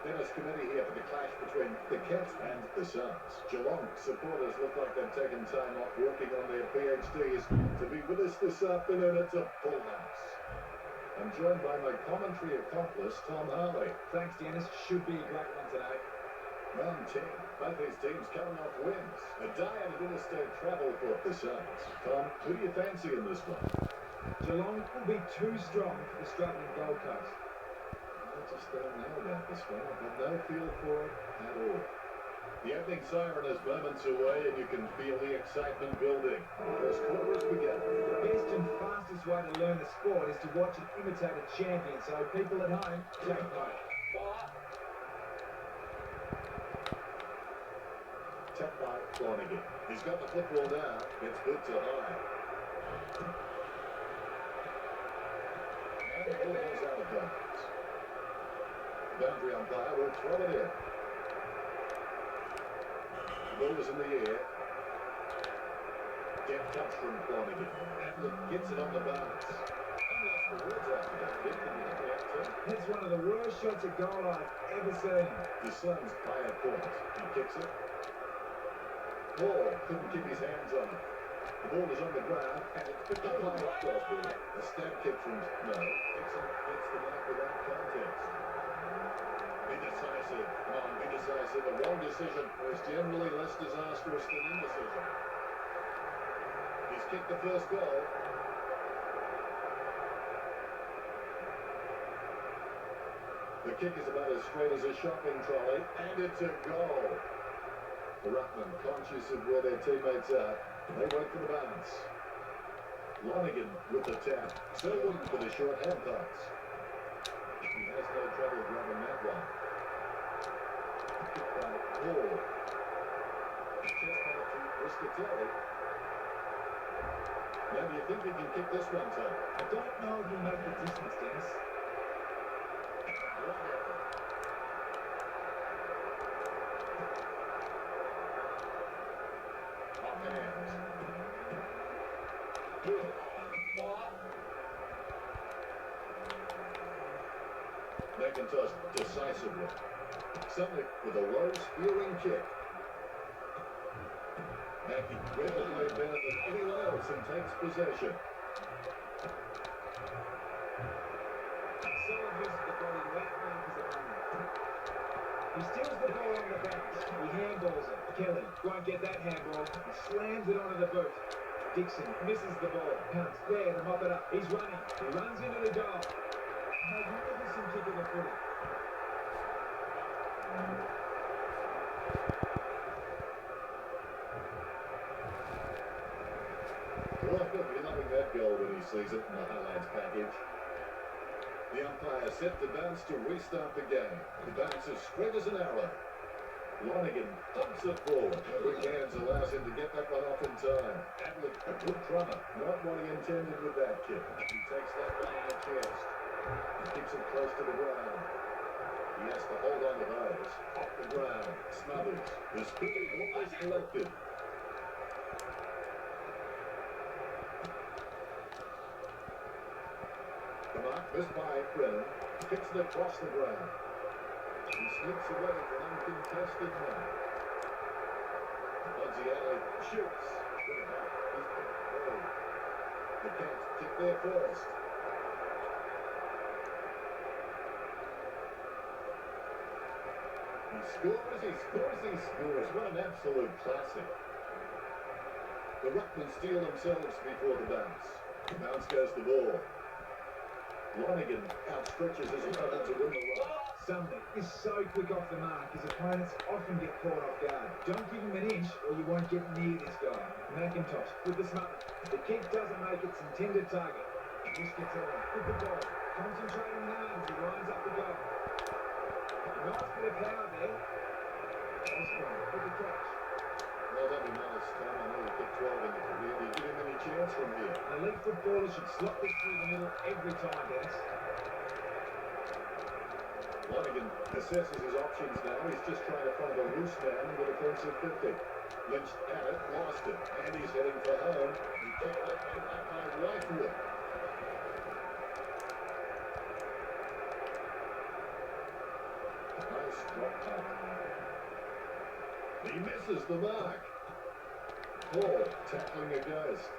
Dennis committee here for the clash between the Cats and the Suns. Geelong supporters look like they've taken time off working on their PhDs to be with us this afternoon. It's a full house. I'm joined by my commentary accomplice, Tom Harley. Thanks, Dennis. Should be a great one today. Round 10. Both these teams coming off wins. A day out of interstate travel for the Suns. Tom, who do you fancy in this one? Geelong will be too strong for the struggling Gold Coast. I just don't know about this one. I've got no feel for it at all. The opening siren is moments away and you can feel the excitement building. The first quarter has begun. The best and fastest way to learn the sport is to watch and imitate a champion, so people at home, take note. Tap by Flanagan. He's got the football now. It's good to high. And the ball goes out of bounds. Boundary umpire will throw it in. The ball is in the air. Depth comes from Flanagan. Adler gets it on the bounce. And lost the words after that kick. Can you react to it? That's one of the worst shots at goal I've ever seen. The Suns by a point. He kicks it. Ball couldn't keep his hands on it. The ball is on the ground and it's picked up by Crosby. A stab kick from Dixon gets the mark without context. Be decisive. Come on, be decisive. A wrong decision is generally less disastrous than indecision. He's kicked the first goal. The kick is about as straight as a shopping trolley, and it's a goal. The Ruckman, conscious of where their teammates are, they wait for the bounce. Lonergan with the tap. Selwyn with a short hand pass. He has no trouble grabbing that one. Kick by Hall. Chest out to Riscatelli. Now do you think he can kick this one, Tom? I don't know if he'll make the distance, Dennis. McIntosh decisively. Suddenly with a low spearing kick. Mackey quickly laid better than anyone else and takes possession. Sullivan uses the ball in left mark as a runner. He steals the ball on the bounce. He handballs it. Kelly won't get that handball. He slams it onto the boot. Dixon misses the ball. Comes there to mop it up. He's running. He runs into the goal. Magnificent kick of the footy. Walker will be loving that goal when he sees it in the highlights package. The umpire set the bounce to restart the game. The bounce is straight as an arrow. Lonergan pumps it forward. Quick hands allows him to get that one off in time. Adler, a good drummer. Not what he intended with that kick. He takes that one in the chest. He keeps it close to the ground. He has to hold on to those. Off the ground. Smothers. The speed ball is collected. The mark missed by Brennan. Kicks it across the ground. He sneaks away for an uncontested one. Bonziali shoots. The Cats kick there first. He scores. What an absolute classic. The Ruckmen steal themselves before the bounce. The bounce goes the ball. Lonergan outstretches his opponent to win the run. Sumner is so quick off the mark, his opponents often get caught off guard. Don't give him an inch or you won't get near this guy. McIntosh with the smother. The kick doesn't make its intended target. Riscatelli with the ball. Concentrating hard as he lines up the goal. Nice bit of power there. Osborne with the catch. Well done, you nice, Tom. I know you kicked 12 in your career. Do you give him any chance from here? An elite footballer should slot this through the middle every time, Dennis. Lonergan assesses his options now. He's just trying to find a loose man in the defensive 50. Lynch had it, lost it, and he's heading for home. He kicked that one back by Whitewood. He misses the mark. Paul tackling a ghost.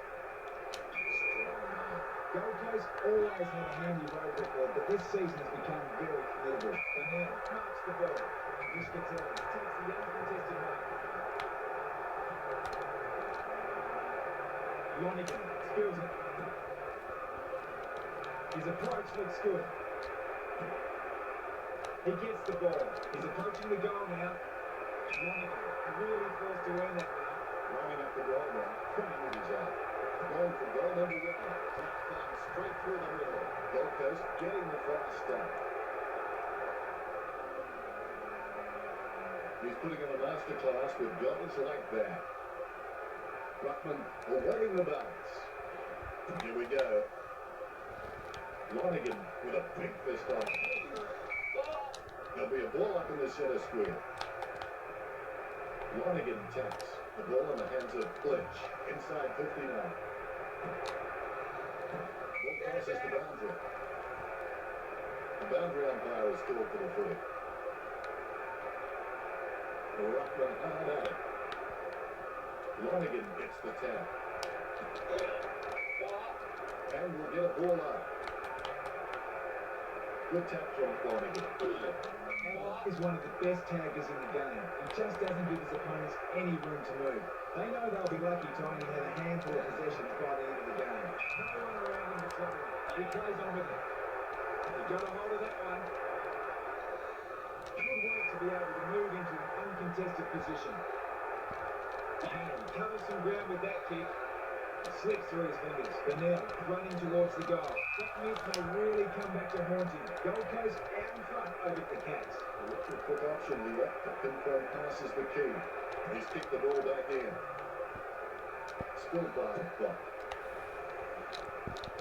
Gold Coast always had a handy road record, but this season has become very formidable. Banana marks the ball. Muscatelli takes the uncontested mark. Lonigan spills it. His approach looks good. He gets the ball. He's approaching the goal now. Lonigan really forced to earn that mark. Lining up the goal now. 20 minutes out. Going for goal number 1. Clock flying straight through the middle. Gold Coast getting the fast start. He's putting in a masterclass with goals like that. Ruckman awaiting the bounce. Here we go. Lonigan with a big fist on. There'll be a ball up in the centre square. Lonigan taps. The ball in the hands of Lynch. Inside 59. Ball crosses the boundary. The boundary umpire is called for the footy. Ruckman hard at it. Lonigan gets the tap. And we'll get a ball up. Good tap from Lonigan. Is one of the best taggers in the game. He just doesn't give his opponents any room to move. They know they'll be lucky to only have a handful of possessions by the end of the game. No one around him to trouble him. He plays on with it. He got a hold of that one. Good work to be able to move into an uncontested position. And he covers some ground with that kick. Slips through his fingers. Bennell running towards the goal. That miss may really come back to haunt him. Gold Coast out in front over the Cats. A little quick option here. The pinpoint pass is the key. He's kicked the ball back in. Spilled by Buck.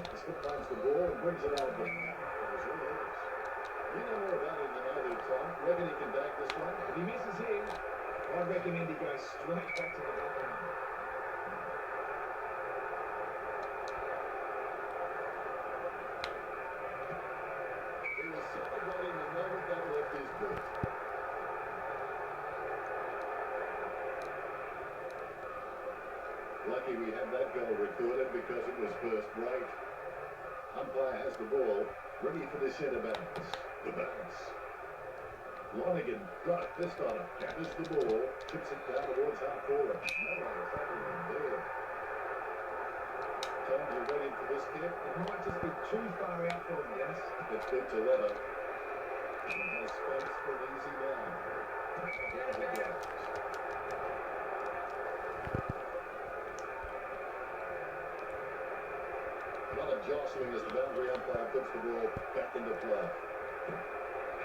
The slip finds the ball and brings it out of the net. It was really his. You know more about him than I do, Tom. Reckon he can bag this one? If he misses him, I'd recommend he goes straight back to the back line. He was celebrating the moment that left his boot. Lucky we had that goal recorded because it was first rate. Umpire has the ball, ready for the centre bounce. The bounce. Lonigan got a fist on it, gathers the ball, chips it down towards half forward. No one attacking him there. Tom, you ready for this kick? It might just be too far out for him, Dennis. It's good to let him. He has space for an easy man. There's it goes. A lot of jostling as the boundary umpire puts the ball back into play.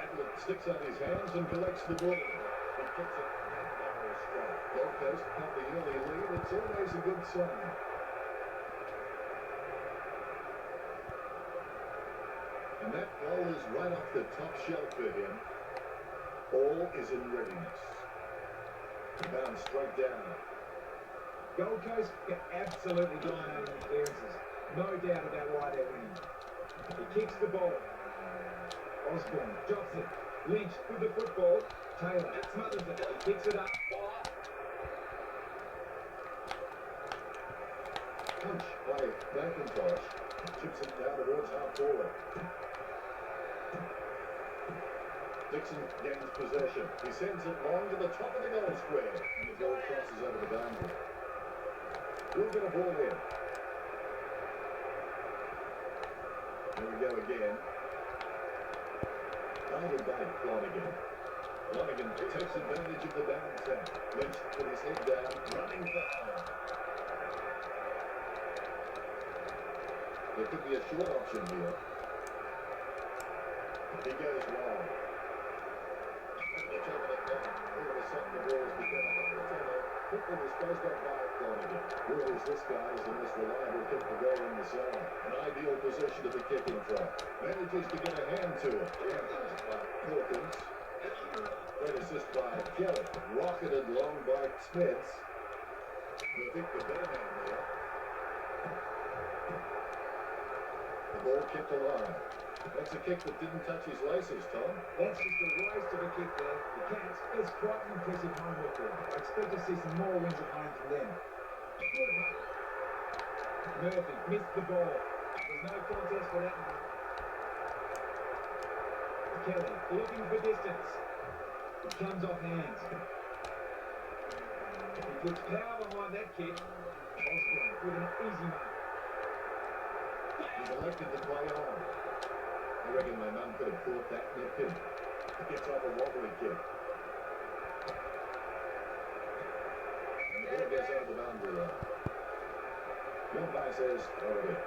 Adler sticks out his hands and collects the ball. He kicks it and narrow strike. Gold Coast have the early lead. It's always a good sign. And that goal is right off the top shelf for him. All is in readiness. He bounds straight down. Gold Coast are absolutely dominating the clearances. No doubt about why they're winning. He kicks the ball. Osborne drops it. Lynch with the football. Taylor smothers it. He picks it up. Punch by McIntosh. Chips it down towards half forward. Dixon gains possession. He sends it long to the top of the goal square. And the ball crosses over the boundary. We'll get a ball in. Here we go again. Guided by Lonigan. Lonigan takes advantage of the down tap. Lynch with his head down, running foul. There could be a short option here. He goes long. Over the top of the clock. All of a sudden the ball has become a turnover. Football is closed up by Lonigan. Where is this guy is the most reliable kick to go in the zone. An ideal position to be kicking from. Manages to get a hand to it. By Hawkins. Great assist by Kelly. Rocketed long by Smith. I think the better man there. The ball kicked alive. That's a kick that didn't touch his laces, Tom. That's just a waste of a kick there. The Cats, it's quite an impressive home record. I expect to see some more wins at home from them. Good mark. Murphy missed the ball. There's no contest for that mark. Kelly looking for distance. It comes off hands. He puts power behind that kick. Osborne with an easy mark. He's elected to play on. I reckon my mum could have caught that in a pin. It gets off a wobbly kick. And the ball goes over the boundary line. The umpire says, throw it in.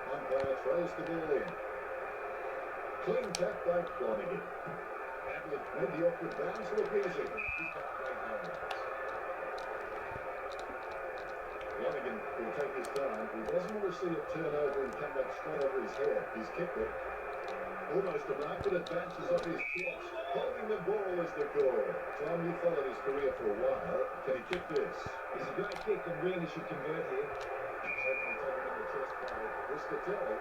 Umpire throws the ball in. Clean tap by Flanagan. Ablett made the awkward bounce look easy. He's got great hands. Flanagan will take his time. He doesn't want to see it turn over and come back straight over his head. He's kicked it. Almost a mark, but it bounces off his chest. Holding the ball is the call. Tom, you followed his career for a while. Can he kick this? It's a great kick and really should convert here. Taken on the chest by Riscatelli.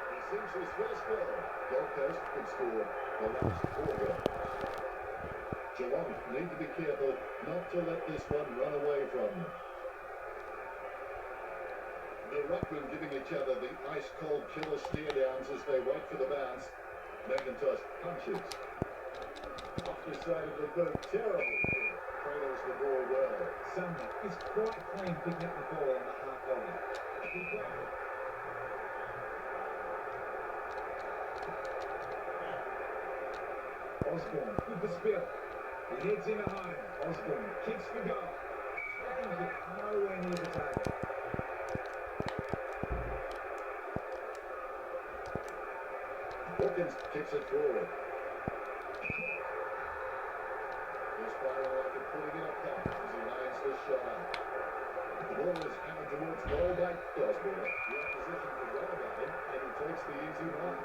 He sinks his first goal. Gold Coast could score the last 4 goals. Geelong need to be careful not to let this one run away from them. The ruckmen giving each other the ice-cold killer stare-downs as they wait for the bounce. McIntosh punches. Off the side of the boot. Terrible. Cradles the ball well. Sumner is quite clean picking up the ball on the half volley. Good play. Osborne with the spill. He heads in at home. Osborne kicks for goal. Tracking kick nowhere near the target. Hawkins kicks it forward. He's firing like a putting in a punt as he lands the shot. The ball is hammered towards goal by Osborne. The opposition forgot about him, and he takes the easy mark.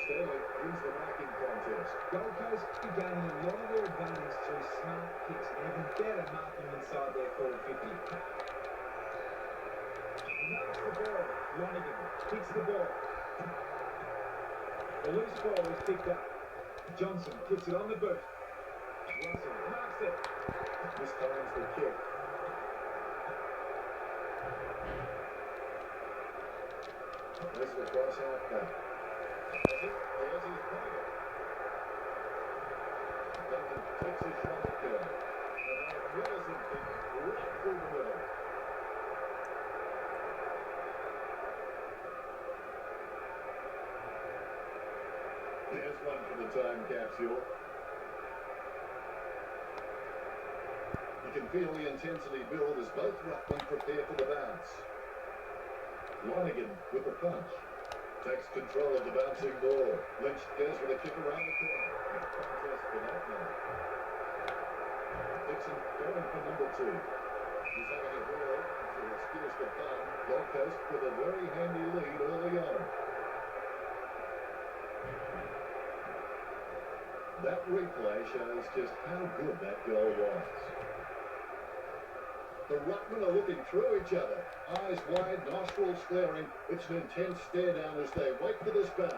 Stanley wins the marking contest. Gold Coast are gaining a lot of their advantage through smart kicks and even better marking inside their forward 50. Marks the ball. Lonergan kicks the ball. The loose ball is picked up. Johnson puts it on the boot. Russell marks it. This time's the kick. This is across half back. There's his target. Duncan takes his shot at goal. And a magnificent kick right through the middle. There's one for the time capsule. You can feel the intensity build as both ruckmen prepare for the bounce. Lonergan with the punch. Takes control of the bouncing ball. Lynch goes with a kick around the corner. No contest for that man. Dixon going for number 2. He's having a ball to excuse the punt. Gold Coast with a very handy lead early on. That replay shows just how good that goal was. The ruckmen are looking through each other. Eyes wide, nostrils flaring. It's an intense stare down as they wait for this bounce.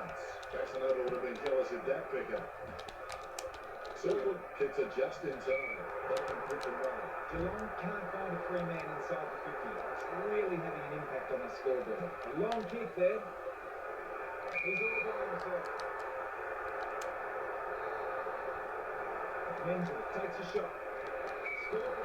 Casanova would have been jealous of that pickup. Silver kicks it just in time. Bolton quick and right. Geelong can't find a free man inside the 50. It's really having an impact on the scoreboard. A long kick there. He's all by himself. Menzel takes a shot. Score.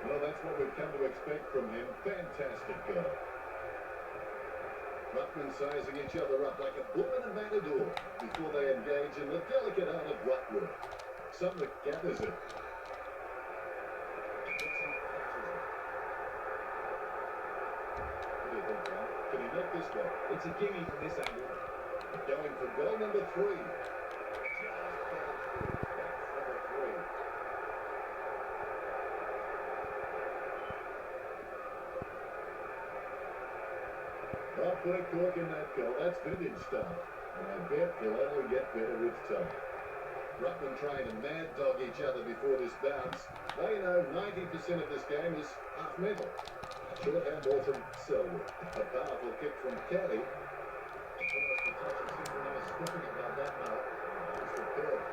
Well, that's what we've come to expect from him. Fantastic goal. Ruckmen sizing each other up like a bull and a matador before they engage in the delicate art of ruck work. Sumner gathers it. What do you think, Tom? Can he make this one? It's a gimme from this angle. Going for goal number 3. That's number 3. Well, put a cork in that goal. That's vintage stuff. And I bet they'll only get better with time. Ruckman trying to mad dog each other before this bounce. They know 90% of this game is half mental. Short handball from Selwood. A powerful kick from Caddy. Almost a touch of synchronised stepping about that mark. It's repaired.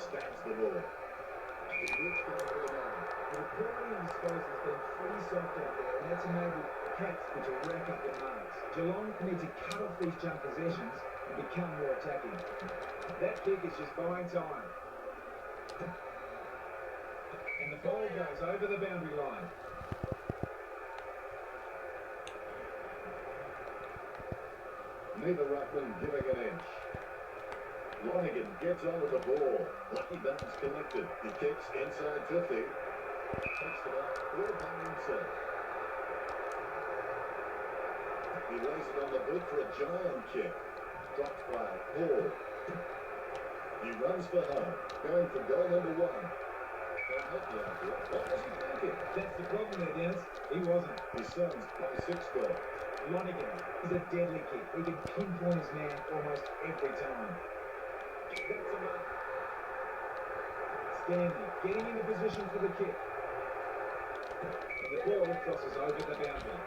Stabs the ball. He reached down for the man. The quality of disposal has been pretty soft out there, and that's enabled Cats to rack up the marks. Geelong need to cut off these jump possessions and become more attacking. That kick is just buying time. And the ball goes over the boundary line. Neither Ruckman giving an inch. Lonigan gets onto the ball. Lucky bounce collected. He kicks inside 50. Takes the mark all by himself. He lays it on the boot for a giant kick. Dropped by Hall. He runs for home. Going for goal number 1. What was he thinking? That's the problem there, Dennis. He wasn't. His sons play 6 goals. Lonigan is a deadly kick. He can pinpoint his man almost every time. That's a mark. Stanley getting into position for the kick. And the ball crosses over the boundary.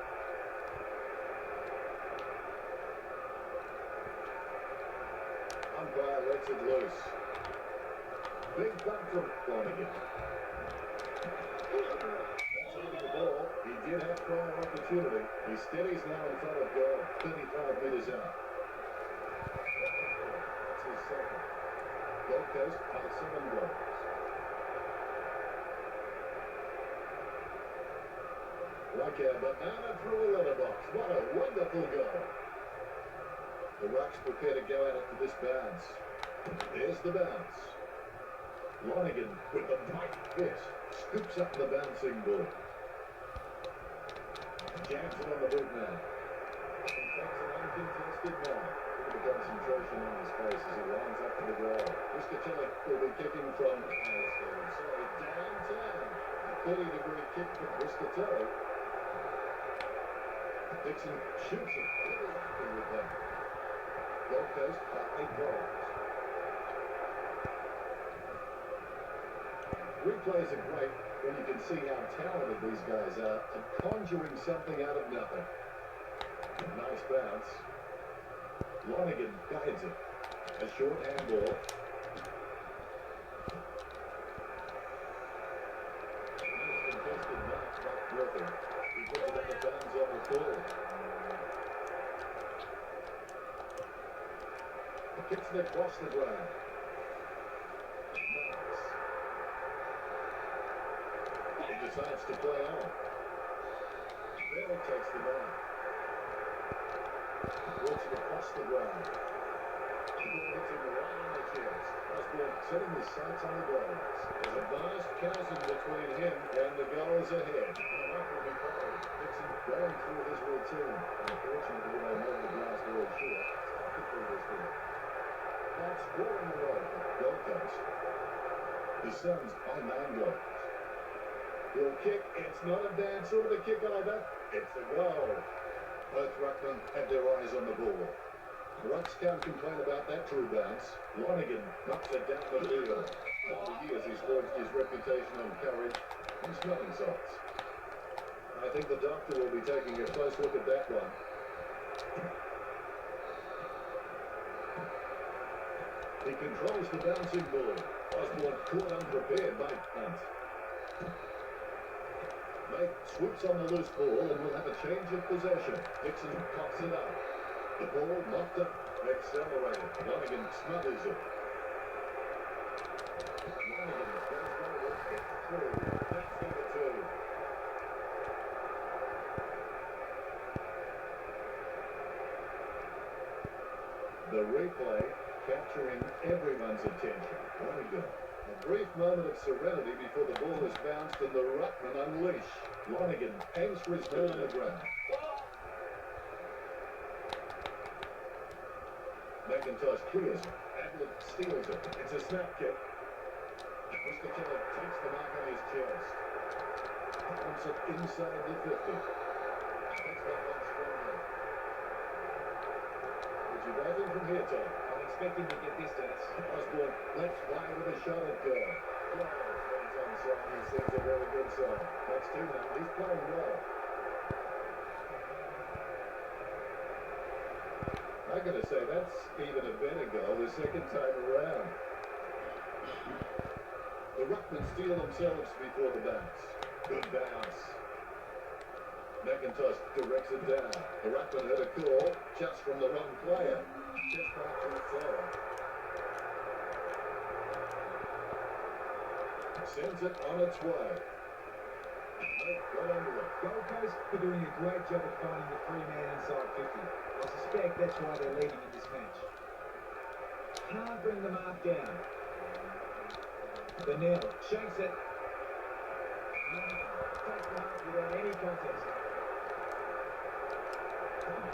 Umpire lets it loose. Big bump from Lonigan. That's holding the ball. He did have prior opportunity. He steadies now in front of goal, 35 metres out. That's his second. Gold Coast by 7 goals. Like a banana through a letterbox. What a wonderful goal. The Rucks prepare to go at it for this bounce. There's the bounce. Lonigan with the mighty fist scoops up the bouncing ball. Jams it on the boot now. He takes an uncontested mark. Look at the concentration on his face as he lines up for the goal. Piscatelli will be kicking from downtown. A 30-degree kick from Piscatelli. Dixon shoots it. Really happy with that. Gold Coast by 8 goals. Replays are great when you can see how talented these guys are at conjuring something out of nothing. Nice bounce. Lonigan guides it. A short handball. Nice contested mark by Griffin. He puts it on the bounds on the ball. Kicks it across the ground. Nice. He decides to play on. Bell takes the mark. Walks it across the ground. The ball hits him right on the chest. Osborne setting his sights on the goals. There's a vast chasm between him and the goals ahead. And that will be followed. Dixon going through his routine. Unfortunately, they made the glass door short. Stuck it through this one. That's 4 in a row for Gold Coast. The Suns by 9 goals. He'll kick. It's not a bad sort of a kick either. It's a goal. Both Ruckman have their eyes on the ball. The Rucks can't complain about that true bounce. Lonigan knocks it down the field. Over the years, he's forged his reputation on courage and smelling salts. I think the doctor will be taking a close look at that one. He controls the bouncing ball. Osborne caught unprepared by Hunt. Mate swoops on the loose ball and will have a change of possession. Dixon pops it up. The ball knocked up. Accelerated. Lonigan smothers it. Lonigan goes forward. Gets through. That's number 2. The replay capturing everyone's attention. Lonigan. A brief moment of serenity before the ball is bounced and the Ruckman unleash. Lonigan aims for his ball on the ground. McIntosh clears it. Adlet steals it. It's a snap kick. Piscatelli takes the mark on his chest. Pumps it inside the 50. Takes that one straight. you batting from here, Tom? I'm expecting to get this, Dennis. Osborne, let's play with a shot at goal. Goal. When he's on side, he seems a very good side. That's two now. He's playing well. I gotta say, that's even a better goal the second time around. The Ruckmen steal themselves before the bounce. Good bounce. McIntosh directs it down. The Ruckman heard a call just from the wrong player. Just back to the forward. Sends it on its way. Got under it. Gold Coast are doing a great job of finding the free man inside 50. I suspect that's why they're leading in this match. Can't bring the mark down. Bennell shakes it. Takes the mark without any contest.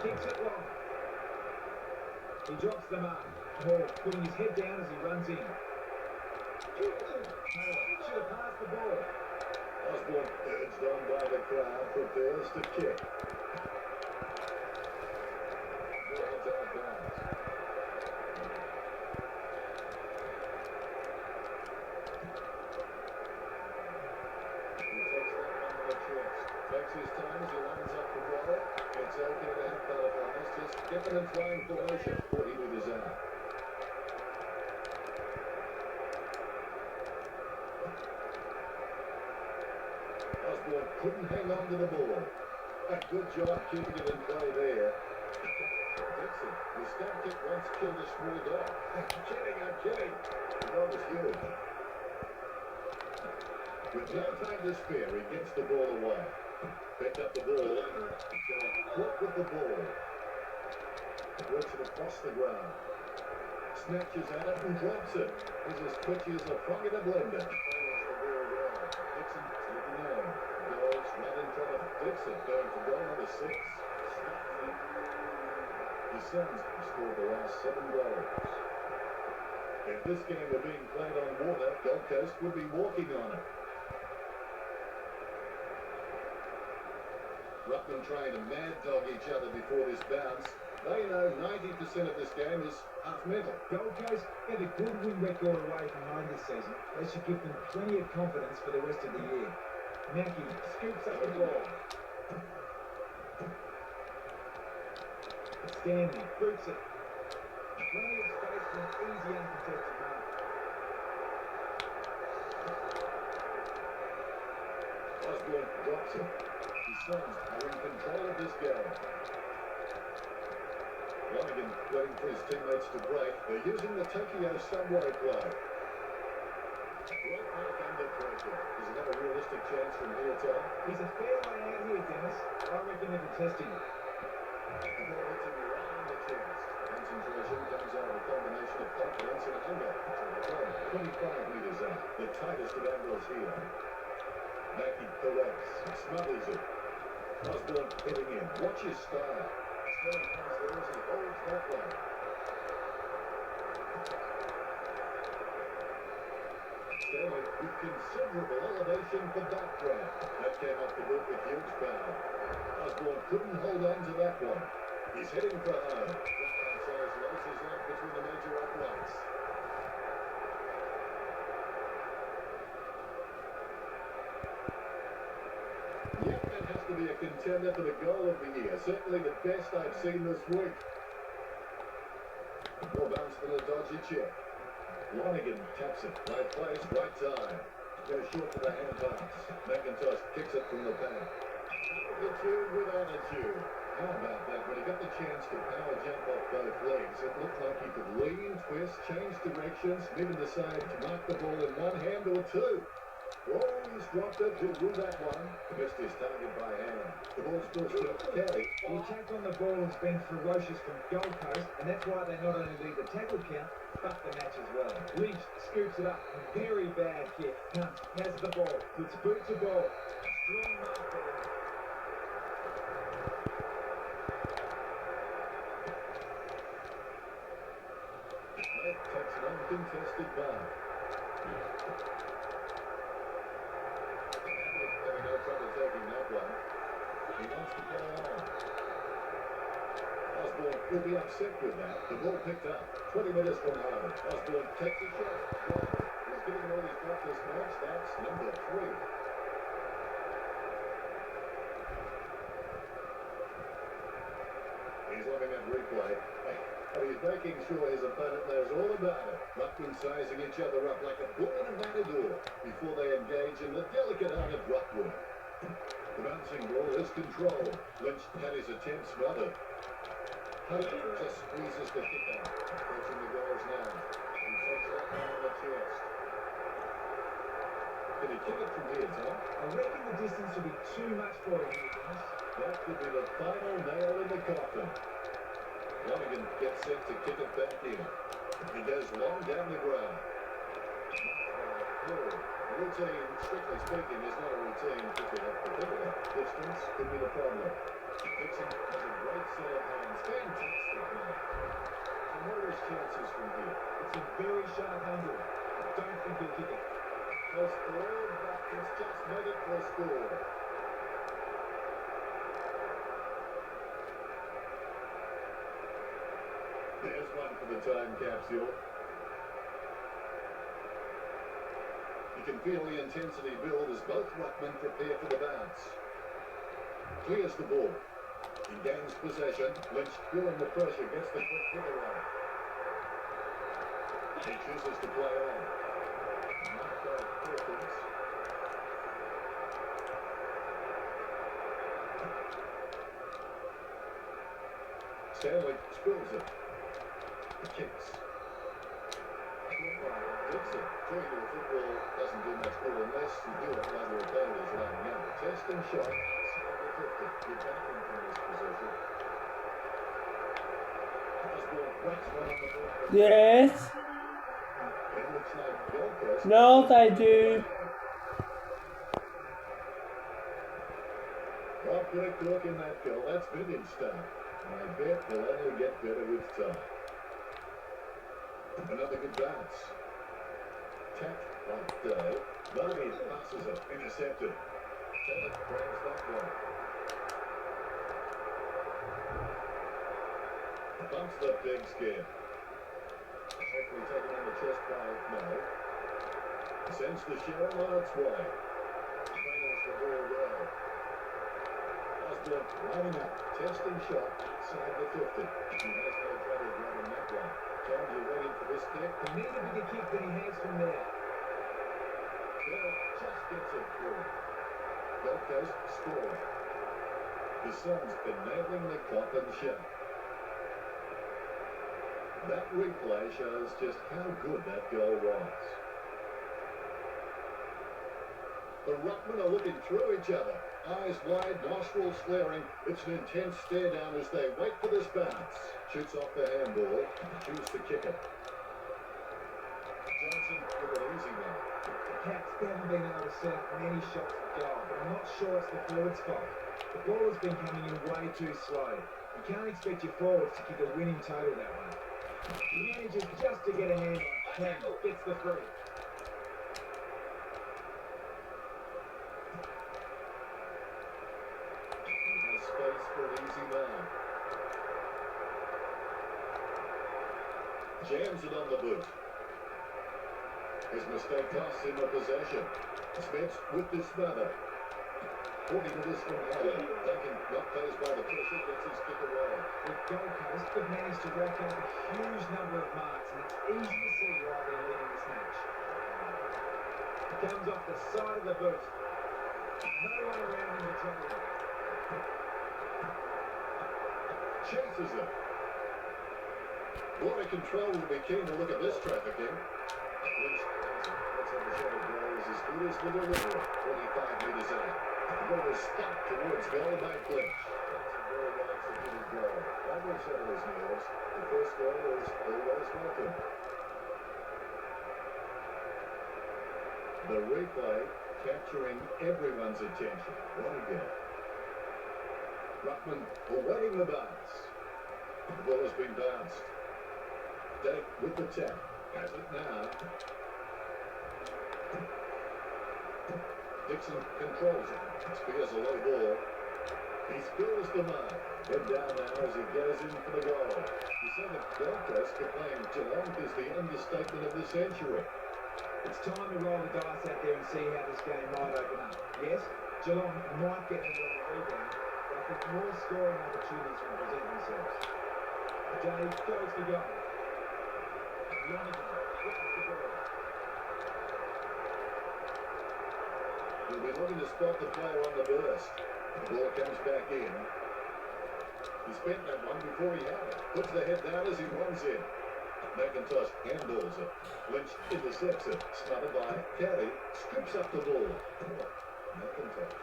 Kicks it long. He drops the mark. Hall putting his head down as he runs in. Should have passed the ball. Osborne, urged on by the crowd, prepares to kick. Ball's out of bounds. He takes that one on the chest. Takes his time as he lines up the ball. It's okay to have butterflies. Just get them in flying formation. 40 metres out. Osborne couldn't hang on to the ball. A good job keeping it in play there. Dixon, the stab kick once killed a small dog. I'm kidding. The dog was huge. With no time to spare, he gets the ball away. Picked up the ball. Caught with the ball. Works it across the ground. Snatches at it and drops it. He's as twitchy as a frog in a blender. Follows the ball well. Dixon taking aim. Goes right in front of Dixon. Going for goal number 6. His sons have scored the last 7 goals. If this game were being played on water, Gold Coast would be walking on it. Ruckman trying to mad dog each other before this bounce. They know 90% of this game is half mental. Gold Coast have a good win record away from home this season. They should give them plenty of confidence for the rest of the year. Mackey scoops up the ball. Stanley boots it. Plenty of space for an easy uncontested mark. Osborne drops it. His sons are in control of this game. Lonergan waiting for his teammates to break. They're using the Tokyo subway play. Great mark under pressure. Does he have a realistic chance from here, Tom? He's a fair way out here, Dennis. I reckon they're testing him. The ball hits him right on the chest. Concentration comes out of a combination of confidence and hunger. From 25 metres out, the tightest of angles here. Mackey corrects, smothers it. Osborne hitting in. Watch his style. Stanley comes there as he holds that one. Stanley with considerable elevation for background. That came off the boot with huge power. Osborne couldn't hold on to that one. He's heading for home. Franchise laces out between the major uprights. Yep, that has to be a contender for the goal of the year. Certainly the best I've seen this week. More bounce for the dodgy chip. Lonergan taps it. Right place, right time. Goes short for the hand pass. McIntosh kicks it from the back. Altitude with attitude. How about that? When he got the chance to power jump off both legs, it looked like he could lean, twist, change directions, and even decide to mark the ball in one hand or two. Oh, he's dropped it. He'll rule that one. Missed his target by hand. The ball's pushed to Kelly. The attack on the ball has been ferocious from Gold Coast, and that's why they not only lead the tackle count, but the match as well. Lynch scoops it up. Very bad kick. Hunt has the ball. Puts boot to ball. Strong mark there. Takes an uncontested mark. Having no trouble taking that one. He wants to play on. Osborne will be upset with that. The ball picked up. 20 metres from home. Osborne takes a shot. He's giving all he's got this match. That's number 3. He's looking at replay. And he's making sure his opponent knows all about it. Ruckman sizing each other up like a bull and a matador before they engage in the delicate art of ruck work. The bouncing ball is controlled. Lynch had his attempt smothered. Hunter just squeezes the kick out. Approaching the goals now. He takes that one on the chest. Can he kick it from here, Tom? I reckon the distance will be too much for him, Dennis. That could be the final nail in the coffin. Lonergan gets set to kick it back in. He goes long down the ground. Routine, strictly speaking, is not a routine picking up the ball. Distance could be the problem. Dixon has a great set of hands. Fantastic man. So what are his chances from here? It's a very sharp angle. I don't think he'll kick it. Close forward, but he's just made it for a score. There's one for the time capsule. You can feel the intensity build as both ruckmen prepare for the bounce. Clears the ball. He gains possession. Lynch feeling the pressure, gets the quick hit away. He chooses to play on. Not bad preference. Stanley spills it. He kicks. Dixon, joining the football doesn't do much good unless you do it while your opponent is lining up. Test and shot. Number 50. You're backing from this position. Osborne whacks one on the ball. Yes. It looks like Gold Coast. No, they do. Well, quick look in that goal. That's vintage stuff. And I bet they'll only get better with time. Another good bounce. Tap like Day. Vardy passes it. Intercepted. Taylor grabs that one. Bumps the big skin. Hopefully taken on the chest by Mo. Sends the shell on its way. Trails the ball well. Osborne lining up. Testing shot outside the 50. He has no trouble grabbing that one. Tom, you waiting for this kick? He needs a bigger kick than he has from there. Bell just gets it through. Gold Coast score. The Suns been nailing the coffin shut. That replay shows just how good that goal was. The ruckmen are looking through each other. Eyes wide, nostrils flaring. It's an intense stare down as they wait for this bounce. Shoots off the handball. Choose to kick it. Johnson with an easy one. The Cats haven't been able to set up many shots for goal, but I'm not sure it's the forwards' fault. The ball has been coming in way too slow. You can't expect your forwards to kick a winning total that way. He manages just to get a hand on. Cam gets the free. Space for an easy man. Jams it on the boot. His mistake costs him a possession. Smith with the smother. 40 metres from home. Duncan not phased by the pressure, gets his kick away. With Gold Coast, they've managed to rack up a huge number of marks, and it's easy to see why they're leading this match. It comes off the side of the boot. No one around him to trouble him. Chases it. Water control will be keen to look at this trafficking. Lynch has it. Let's have a shot of goal is as good as the delivery. 25 metres out. The ball is stuck towards goal by Lynch. That's a very well executed goal. That will settle his nerves. The first goal is always welcome. The replay capturing everyone's attention. What a game. Ruckman awaiting the bounce. The ball has been bounced. Dake with the tap. Has it now. Dixon controls it. Spears a low ball. He scores the mark. Head down now as he goes in for the goal. You say the Gold Coast are playing Geelong is the understatement of the century. It's time to roll the dice out there and see how this game might open up. Yes, Geelong might get hurt on the rebound, but I think more scoring opportunities will present themselves. Jay goes for goal. Lonigan grabs the ball. He'll be looking to spot the player on the burst. The ball comes back in. He spent that one before he had it. Puts the head down as he runs in. McIntosh handballs it. Lynch intercepts it. Smothered by Caddy. Strips up the ball. McIntosh.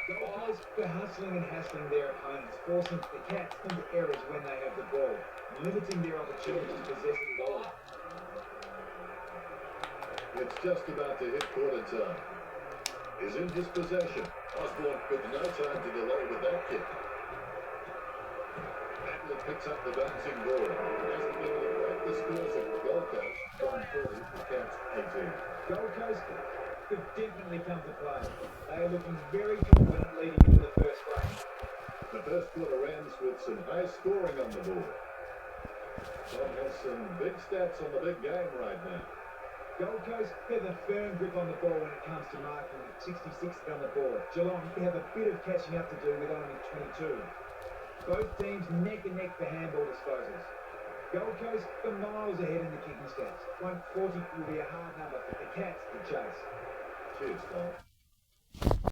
Gold Coast are hustling and hassling their opponents, forcing the Cats into errors when they have the ball, limiting their opportunity to possess the ball. It's just about to hit quarter time. Is in his possession. Osborne with no time to delay with that kick. Adler picks up the bouncing ball. Hasn't been able to break the scores at Gold Coast. Gone 40, the Cats 18. Gold Coast could definitely come to play. They are looking very confident leading into the first frame. The first quarter ends with some high scoring on the board. Tom has some big stats on the big game right now. Gold Coast have a firm grip on the ball when it comes to marking, 66th on the board. Geelong have a bit of catching up to do with only 22. Both teams neck and neck for handball disposals. Gold Coast are miles ahead in the kicking stats. 140 will be a hard number for the Cats to chase. Cheers, Tom.